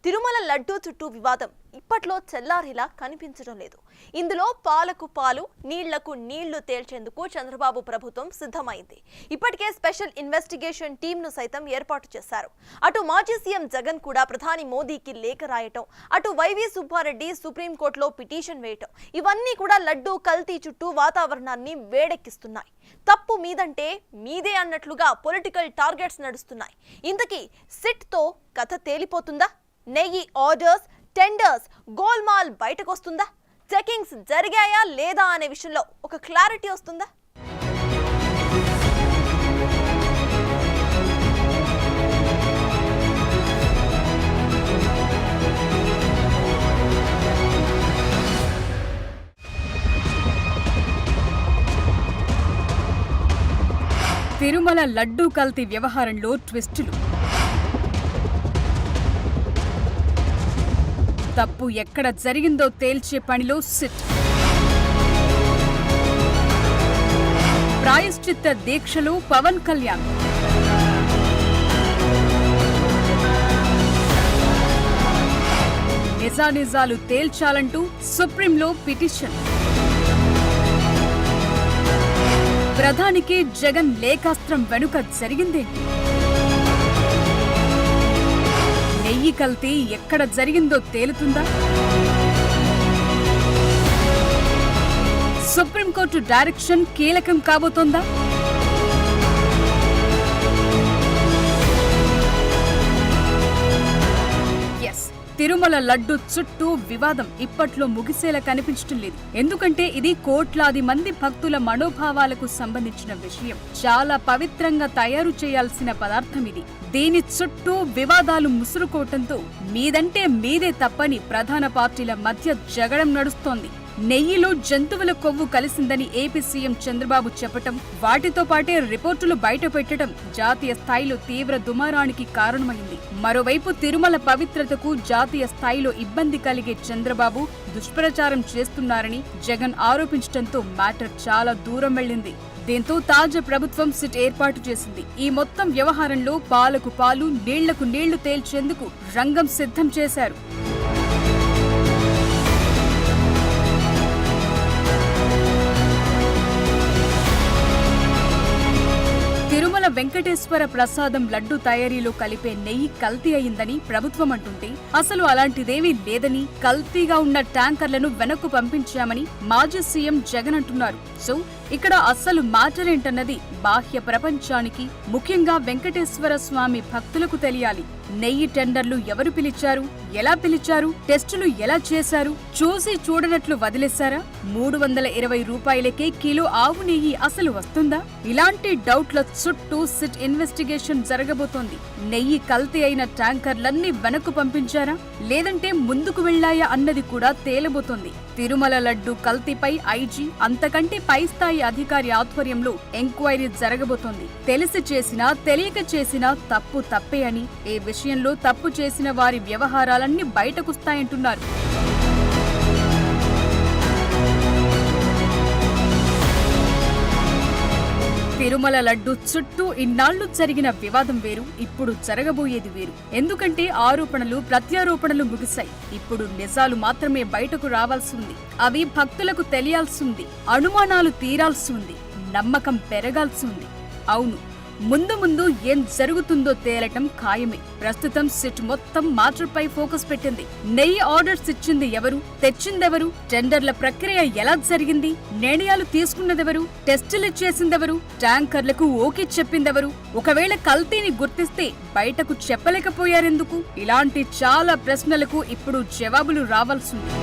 తిరుమల లడ్డూ చుట్టూ వివాదం ఇప్పట్లో చెల్లారిలా కనిపించడం లేదు. ఇందులో పాలకు పాలు నీళ్లకు నీళ్లు తేల్చేందుకు చంద్రబాబు ప్రభుత్వం సిద్ధమైంది. ఇప్పటికే స్పెషల్ ఇన్వెస్టిగేషన్ టీంను సైతం ఏర్పాటు చేశారు. అటు మాజీ సీఎం జగన్ కూడా ప్రధాని మోదీకి లేఖ రాయటం, అటు వైవి సుబ్బారెడ్డి సుప్రీంకోర్టులో పిటిషన్ వేయటం, ఇవన్నీ కూడా లడ్డూ కల్తీ చుట్టూ వాతావరణాన్ని వేడెక్కిస్తున్నాయి. తప్పు మీదంటే మీదే అన్నట్లుగా పొలిటికల్ టార్గెట్స్ నడుస్తున్నాయి. ఇంతకీ సిట్తో కథ తేలిపోతుందా? నెయ్యి ఆర్డర్స్, టెండర్స్, గోల్మాల్ బయటకొస్తుందా? చెకింగ్స్ జరిగాయా లేదా అనే విషయంలో ఒక క్లారిటీ వస్తుందా? తిరుమల లడ్డూ కల్తీ వ్యవహారంలో ట్విస్టులు. తప్పు ఎక్కడ జరిగిందో తేల్చే పనిలో సిట్. ప్రాయశ్చిత్త దీక్షలో పవన్ కళ్యాణ్. నిజానిజాలు తేల్చాలంటూ సుప్రీంలో పిటిషన్. ప్రధానికి జగన్ లేఖాస్త్రం వెనుక జరిగిందేంటి? నెయ్యి కల్తీ ఎక్కడ జరిగిందో తేలుతుందా? సుప్రీంకోర్టు డైరెక్షన్ కీలకం కాబోతోందా? తిరుమల లడ్డు చుట్టూ వివాదం ఇప్పట్లో ముగిసేలా కనిపించడం లేదు. ఎందుకంటే ఇది కోట్లాది మంది భక్తుల మనోభావాలకు సంబంధించిన విషయం. చాలా పవిత్రంగా తయారు చేయాల్సిన పదార్థం ఇది. దీని చుట్టూ వివాదాలు ముసురుకోవటంతో మీదంటే మీదే తప్పని ప్రధాన పార్టీల మధ్య జగడం నడుస్తోంది. నెయ్యిలో జంతువుల కొవ్వు కలిసిందని ఏపీ సీఎం చంద్రబాబు చెప్పటం, వాటితో పాటే రిపోర్టులు బయటపెట్టడం జాతీయ స్థాయిలో తీవ్ర దుమారానికి కారణమైంది. మరోవైపు తిరుమల పవిత్రతకు జాతీయ స్థాయిలో ఇబ్బంది కలిగే చంద్రబాబు దుష్ప్రచారం చేస్తున్నారని జగన్ ఆరోపించడంతో మ్యాటర్ చాలా దూరం వెళ్లింది. దీంతో తాజా ప్రభుత్వం సిట్ ఏర్పాటు చేసింది. ఈ మొత్తం వ్యవహారంలో పాలకు పాలు నీళ్లకు నీళ్లు తేల్చేందుకు రంగం సిద్ధం చేశారు. తిరుమల వెంకటేశ్వర ప్రసాదం లడ్డు తయారీలో కలిపే నెయ్యి కల్తీ అయిందని ప్రభుత్వం అంటుంటే అసలు అలాంటిదేమీ లేదని, కల్తీగా ఉన్న ట్యాంకర్లను వెనక్కు పంపించామని మాజీ సీఎం జగన్ అంటున్నారు. సో ఇక్కడ అస్సలు మ్యాటర్ ఏంటన్నది బాహ్య ప్రపంచానికి, ముఖ్యంగా వెంకటేశ్వర స్వామి భక్తులకు తెలియాలి. నెయ్యి టెండర్లు ఎవరు పిలిచారు, ఎలా పిలిచారు, టెస్టులు ఎలా చేశారు, చూసి చూడనట్లు వదిలేశారా? 320 రూపాయలకే కిలో ఆవు నెయ్యి అసలు వస్తుందా? ఇలాంటి డౌట్ల చుట్టూ సిట్ ఇన్వెస్టిగేషన్ జరగబోతోంది. నెయ్యి కల్తీ అయిన ట్యాంకర్లన్నీ వెనక్కు పంపించారా, లేదంటే ముందుకు వెళ్లాయా అన్నది కూడా తేలబోతోంది. తిరుమల లడ్డు కల్తీపై ఐజీ, అంతకంటే పై స్థాయి అధికారి ఆధ్వర్యంలో ఎంక్వైరీ జరగబోతోంది. తెలిసి చేసినా తెలియక చేసినా తప్పు తప్పే అని, ఈ విషయంలో తప్పు చేసిన వారి వ్యవహారాలన్నీ బయటకొస్తాయంటున్నారు. తిరుమల లడ్డు చుట్టూ ఇన్నాళ్లు జరిగిన వివాదం వేరు, ఇప్పుడు జరగబోయేది వేరు. ఎందుకంటే ఆరోపణలు ప్రత్యారోపణలు ముగిశాయి. ఇప్పుడు నిజాలు మాత్రమే బయటకు రావాల్సి ఉంది. అవి భక్తులకు తెలియాల్సి ఉంది. అనుమానాలు తీరాల్సి ఉంది. నమ్మకం పెరగాల్సి ఉంది. అవును, ముందు ముందు ఏం జరుగుతుందో తేలటం ఖాయమే. ప్రస్తుతం సిట్ మొత్తం మాటర్పై ఫోకస్ పెట్టింది. నెయ్యి ఆర్డర్స్ ఇచ్చింది ఎవరు, తెచ్చిందెవరు, టెండర్ల ప్రక్రియ ఎలా జరిగింది, నిర్ణయాలు తీసుకున్నదెవరు, టెస్టులు చేసిందెవరు, ట్యాంకర్లకు ఓకే చెప్పిందెవరు, ఒకవేళ కల్తీని గుర్తిస్తే బయటకు చెప్పలేకపోయారెందుకు? ఇలాంటి చాలా ప్రశ్నలకు ఇప్పుడు జవాబులు రావాల్సింది.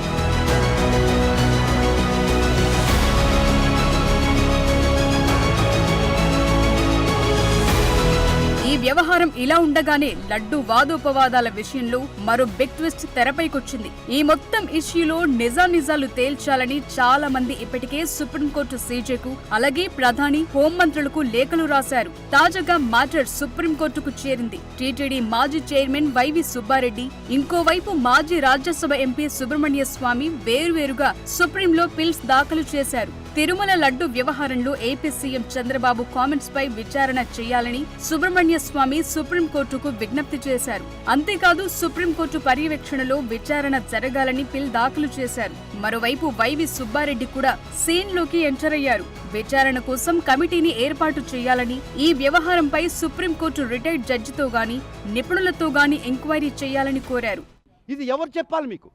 ఈ వ్యవహారం ఇలా ఉండగానే లడ్డు వాదోపవాదాల విషయంలో మరో బిగ్ ట్విస్ట్ తెరపైకొచ్చింది. ఈ మొత్తం ఇష్యూలో నిజానిజాలు తేల్చాలని చాలా మంది ఇప్పటికే సుప్రీంకోర్టు సీజేకు, అలాగే ప్రధాని, హోంమంత్రులకు లేఖలు రాశారు. తాజాగా మ్యాటర్ సుప్రీంకోర్టుకు చేరింది. టీటీడీ మాజీ చైర్మన్ వైవి సుబ్బారెడ్డి, ఇంకోవైపు మాజీ రాజ్యసభ ఎంపీ సుబ్రహ్మణ్య స్వామి వేరువేరుగా సుప్రీంలో పిల్స్ దాఖలు చేశారు. తిరుమల లడ్డు వ్యవహారంలో ఏపీ సీఎం చంద్రబాబు కామెంట్స్ పై విచారణ చేయాలని సుబ్రహ్మణ్య స్వామి సుప్రీంకోర్టుకు విజ్ఞప్తి చేశారు. అంతేకాదు సుప్రీంకోర్టు పర్యవేక్షణలో విచారణ జరగాలని పిల్ దాఖలు చేశారు. మరోవైపు వైవి సుబ్బారెడ్డి కూడా సీన్లోకి ఎంటర్ అయ్యారు. విచారణ కోసం కమిటీని ఏర్పాటు చేయాలని, ఈ వ్యవహారంపై సుప్రీంకోర్టు రిటైర్డ్ జడ్జితో గాని నిపుణులతో గాని ఎంక్వైరీ చేయాలని కోరారు. ఇది ఎవరు చెప్పాలి మీకు?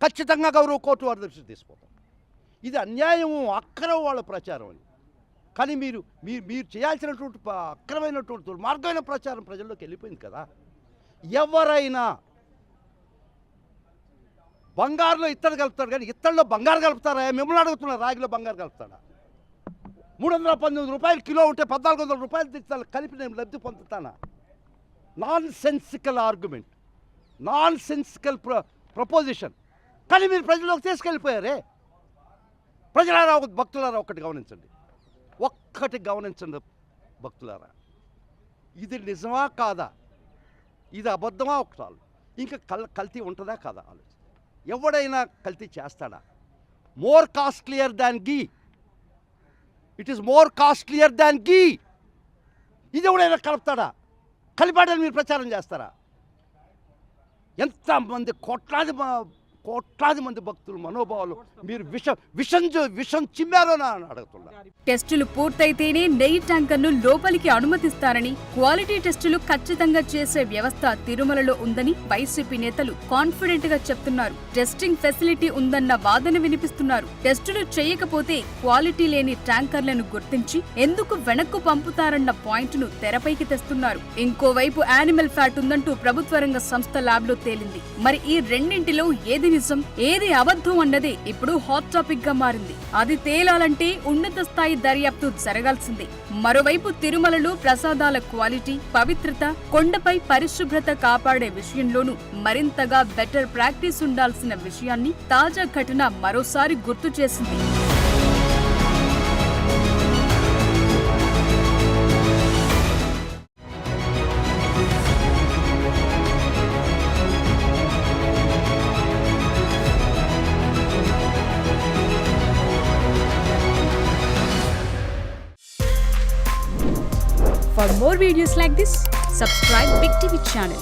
ఖచ్చితంగా గౌరవ కోర్టు వారి దృష్టికి తీసుకుపోతాం. ఇది అన్యాయము, అక్రమం వాళ్ళ ప్రచారం అని. కానీ మీరు చేయాల్సినటువంటి అక్రమైనటువంటి దుర్మార్గమైన ప్రచారం ప్రజల్లోకి వెళ్ళిపోయింది కదా. ఎవరైనా బంగారులో ఇత్తడి కలుపుతాడు కానీ ఇత్తడిలో బంగారు కలుపుతారా? మిమ్మల్ని అడుగుతున్నారు. రాగిలో బంగారు కలుపుతాడా? 319 రూపాయలు కిలో ఉంటే 1400 రూపాయలు తెచ్చి కలిపి నేను లబ్ధి పొందుతానా? Nonsensical argument, nonsensical proposition. కానీ మీరు ప్రజల్లోకి తీసుకెళ్ళిపోయారే. ప్రజలారా, భక్తులారా, ఒక్కటి గమనించండి భక్తులారా. ఇది నిజమా కాదా? ఇది అబద్ధమా? ఒకసారి ఇంకా కల్తీ ఉంటుందా కాదా ఆలోచన. ఎవడైనా కల్తీ చేస్తాడా? More costlier than ghee. It is more costlier than ghee. ఇది ఎవడైనా కలుపుతాడా? కలిపాడని మీరు ప్రచారం చేస్తారా? ఎంతమంది కోట్లాది మంది భక్తులు మనోభావాలు మీరు విషం చిమ్మారో అని అడుగుతున్నారు. టెస్టులు పూర్తయితేనే నెయ్యి ట్యాంకర్ను లోపలికి అనుమతిస్తారని, క్వాలిటీ టెస్టులు ఖచ్చితంగా చేసే వ్యవస్థ తిరుమలలో ఉందని వైసీపీ నేతలు కాన్ఫిడెంట్ గా చెప్తున్నారు. టెస్టింగ్ ఫెసిలిటీ ఉందన్న వాదన వినిపిస్తున్నారు. టెస్టులు చేయకపోతే క్వాలిటీ లేని ట్యాంకర్లను గుర్తించి ఎందుకు వెనక్కు పంపుతారన్న పాయింట్ ను తెరపైకి తెస్తున్నారు. ఇంకోవైపు యానిమల్ ఫ్యాట్ ఉందంటూ ప్రభుత్వ రంగ సంస్థ ల్యాబ్ లో తేలింది. మరి ఈ రెండింటిలో ఏది నిజం, ఏది అబద్ధం అన్నదే ఇప్పుడు హాట్ టాపిక్ గా మారింది. అది తేలాలంటే ఉన్నత స్థాయి దర్యాప్తు జరగాల్సిందే. మరోవైపు తిరుమలలో ప్రసాదాల క్వాలిటీ, పవిత్రత, కొండపై పరిశుభ్రత కాపాడే విషయంలోనూ మరింతగా బెటర్ ప్రాక్టీస్ ఉండాల్సిన విషయాన్ని తాజా ఘటన మరోసారి గుర్తు చేసింది. For more videos like this, subscribe Big TV channel.